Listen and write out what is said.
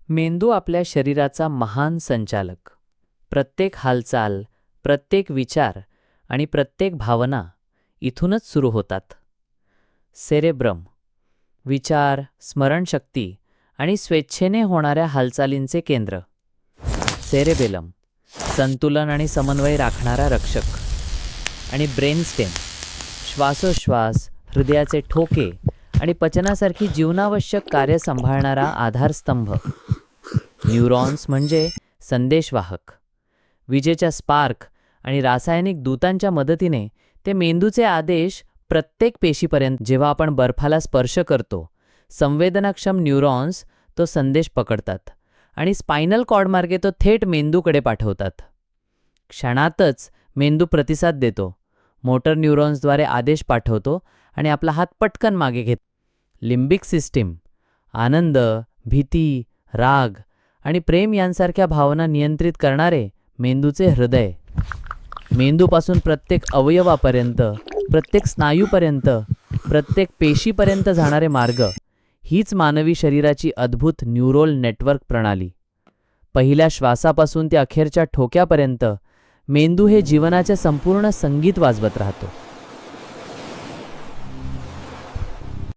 मेंदू आपल्या शरीराचा महान संचालक. प्रत्येक हालचाल, प्रत्येक विचार आणि प्रत्येक भावना इथूनच सुरू होतात. सेरेब्रम विचार, स्मरणशक्ती आणि स्वेच्छेने होणाऱ्या हालचालींचे केंद्र. सेरेबेलम संतुलन आणि समन्वय राखणारा रक्षक. आणि ब्रेनस्टेम श्वासोश्वास, हृदयाचे ठोके आणि पचनासारखी जीवनावश्यक कार्य सांभाळणारा आधारस्तंभ. न्यूरॉन्स म्हणजे संदेशवाहक. विजेच्या स्पार्क आणि रासायनिक दूतांच्या मदतीने ते मेंदूचे आदेश प्रत्येक पेशीपर्यंत. जेव्हा आपण बर्फाला स्पर्श करतो, संवेदनाक्षम न्यूरॉन्स तो संदेश पकडतात आणि स्पायनल कॉर्डमार्गे तो थेट मेंदूकडे पाठवतात. क्षणातच मेंदू प्रतिसाद देतो, मोटर न्यूरॉन्सद्वारे आदेश पाठवतो आणि आपला हात पटकन मागे घेतो. लिंबिक सिस्टीम आनंद, भीती, राग आणि प्रेम यांसारख्या भावना नियंत्रित करणारे मेंदूचे हृदय. मेंदूपासून प्रत्येक अवयवापर्यंत, प्रत्येक स्नायूपर्यंत, प्रत्येक पेशीपर्यंत जाणारे मार्ग हीच मानवी शरीराची अद्भुत न्यूरोल नेटवर्क प्रणाली. पहिल्या श्वासापासून ते अखेरच्या ठोक्यापर्यंत मेंदू हे जीवनाचे संपूर्ण संगीत वाजवत राहतो.